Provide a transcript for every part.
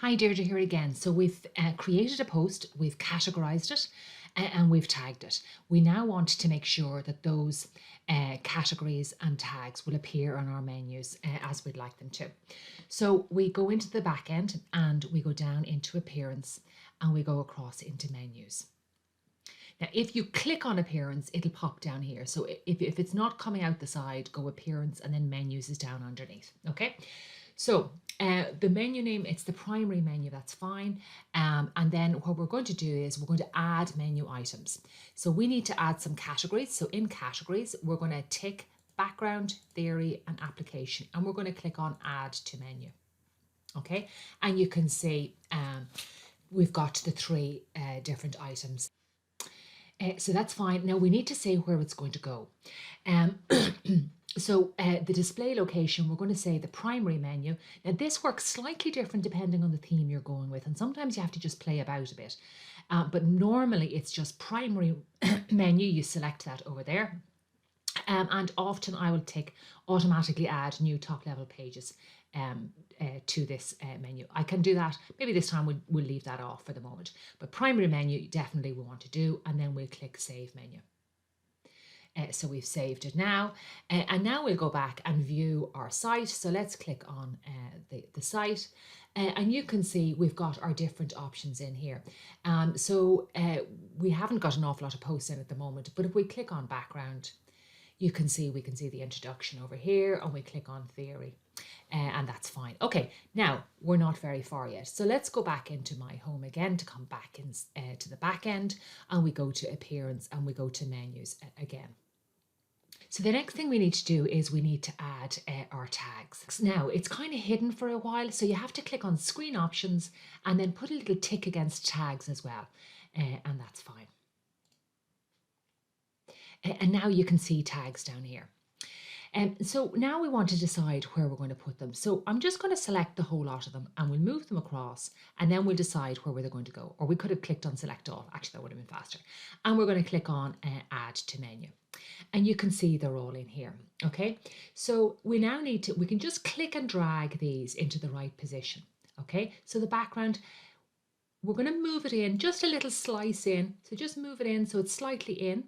Hi Deirdre here again. So we've created a post, we've categorized it and we've tagged it. We now want to make sure that those categories and tags will appear on our menus as we'd like them to. So we go into the back end and we go down into appearance and we go across into menus. Now, if you click on appearance, it'll pop down here. So if it's not coming out the side, go appearance and then menus is down underneath. Okay. So the menu name, it's the primary menu, that's fine. And then what we're going to do is we're going to add menu items. So we need to add some categories. So in categories, we're going to tick background, theory, and application. And we're going to click on add to menu. Okay. And you can see we've got the three different items. So that's fine. Now we need to say where it's going to go. So the display location, we're going to say the primary menu. Now this works slightly different depending on the theme you're going with, and sometimes you have to just play about a bit. But normally it's just primary menu, you select that over there. And often I will tick automatically add new top level pages to this menu. I can do that. Maybe this time we'll leave that off for the moment. But primary menu definitely we want to do, and then we'll click save menu. So we've saved it now. And now we'll go back and view our site. So let's click on the site. And you can see we've got our different options in here. So we haven't got an awful lot of posts in at the moment, but if we click on background, we can see the introduction over here, and we click on theory. And that's fine. Okay, now we're not very far yet. So let's go back into my home again to come back in, to the back end, and we go to appearance and we go to menus again. So the next thing we need to do is we need to add our tags. Now it's kind of hidden for a while, so you have to click on screen options and then put a little tick against tags as well. And that's fine. And now you can see tags down here. So now we want to decide where we're going to put them. So I'm just going to select the whole lot of them and we'll move them across, and then we'll decide where they're going to go. Or we could have clicked on select all. Actually, that would have been faster. And we're going to click on add to menu. And you can see they're all in here. Okay, so we now need to, we can just click and drag these into the right position. Okay, so the background, we're going to move it in, just a little slice in. So just move it in so it's slightly in.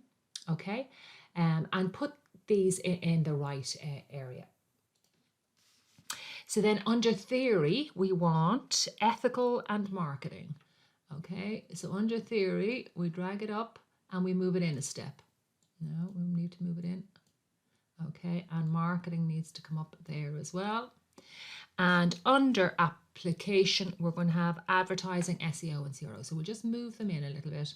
Okay, and put these in the right area. So then under theory, we want ethical and marketing. Okay, so under theory, we drag it up and we move it in a step. No, we need to move it in. Okay, and marketing needs to come up there as well. And under application, we're going to have advertising, SEO, and CRO. So we'll just move them in a little bit.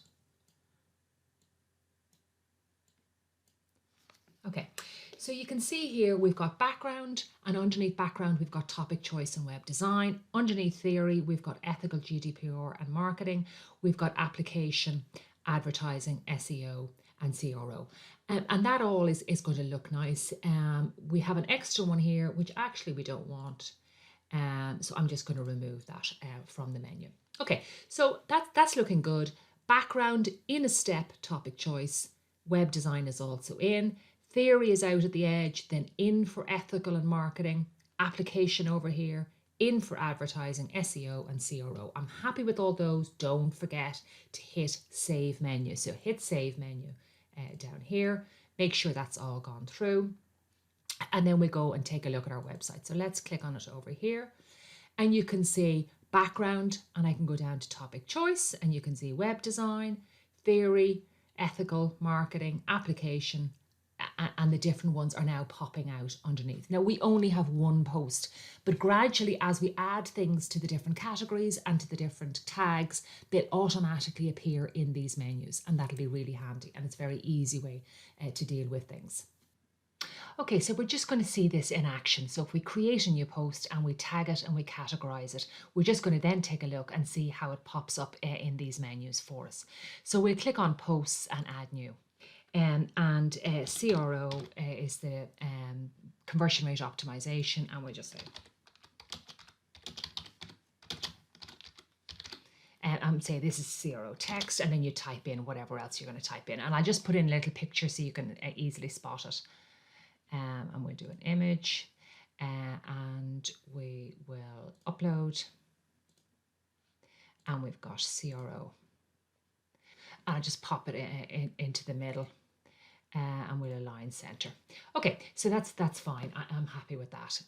Okay, so you can see here we've got background, and underneath background we've got topic choice and web design. Underneath theory we've got ethical, GDPR and marketing. We've got application, advertising, SEO and CRO. And that all is going to look nice. We have an extra one here which actually we don't want. So I'm just going to remove that from the menu. Okay, so that's looking good. Background in a step, topic choice. Web design is also in. Theory is out at the edge, then in for ethical and marketing, application over here, in for advertising, SEO and CRO. I'm happy with all those. Don't forget to hit save menu. So hit save menu down here. Make sure that's all gone through. And then we go and take a look at our website. So let's click on it over here. And you can see background, and I can go down to topic choice, and you can see web design, theory, ethical, marketing, application, and the different ones are now popping out underneath. Now we only have one post, but gradually as we add things to the different categories and to the different tags, they'll automatically appear in these menus, and that'll be really handy, and it's a very easy way to deal with things. Okay, so we're just going to see this in action. So if we create a new post and we tag it and we categorize it, we're just going to then take a look and see how it pops up in these menus for us. So we'll click on posts and add new. And CRO is the conversion rate optimization, and we'll just say say this is CRO text, and then you type in whatever else you're going to type in, and I just put in a little picture so you can easily spot it. And we'll do an image, and we will upload. and we've got CRO. And I just pop it into the middle. And we'll align center. Okay, so that's fine. I'm happy with that.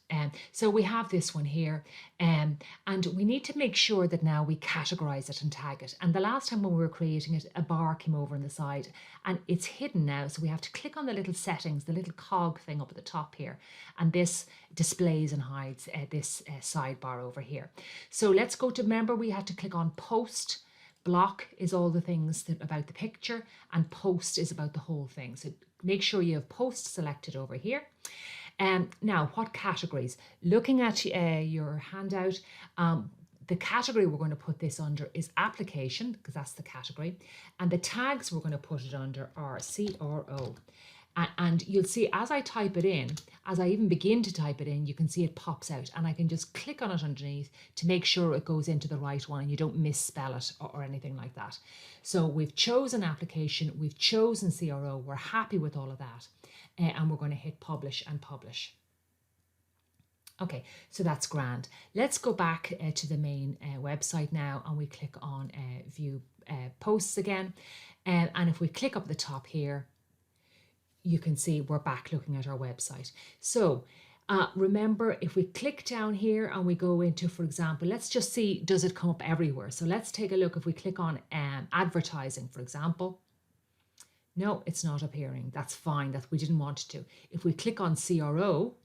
So we have this one here, and we need to make sure that now we categorize it and tag it. And the last time when we were creating it, a bar came over on the side, and it's hidden now. So we have to click on the little settings, the little cog thing up at the top here, and this displays and hides this sidebar over here. So let's go to, remember we had to click on post. Block is all the things about the picture, and post is about the whole thing. So make sure you have post selected over here. Now, what categories? Looking at your handout, the category we're going to put this under is application, because that's the category. And the tags we're going to put it under are CRO. And you'll see as I type it in, as I even begin to type it in, you can see it pops out, and I can just click on it underneath to make sure it goes into the right one and you don't misspell it or anything like that. So we've chosen application, we've chosen CRO, we're happy with all of that, and we're going to hit publish and publish. Okay, so that's grand. Let's go back to the main website now, and we click on view posts again. And if we click up the top here, you can see we're back looking at our website. So remember, if we click down here and we go into, for example, let's just see, does it come up everywhere? So let's take a look. If we click on advertising, for example, no, it's not appearing. That's fine. We didn't want it to. If we click on CRO,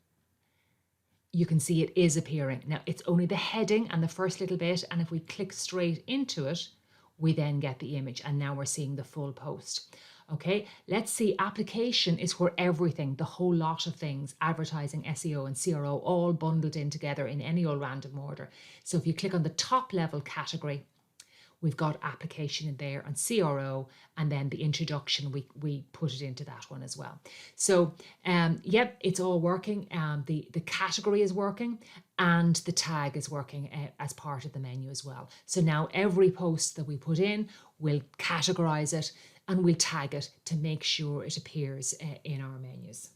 you can see it is appearing. Now, it's only the heading and the first little bit, and if we click straight into it, we then get the image, and now we're seeing the full post. Okay, let's see, application is where everything, the whole lot of things, advertising, SEO and CRO, all bundled in together in any old random order. So if you click on the top level category, we've got application in there, and CRO, and then the introduction, we put it into that one as well. So yep, it's all working. The category is working, and the tag is working as part of the menu as well. So now every post that we put in, we'll categorize it and we'll tag it to make sure it appears in our menus.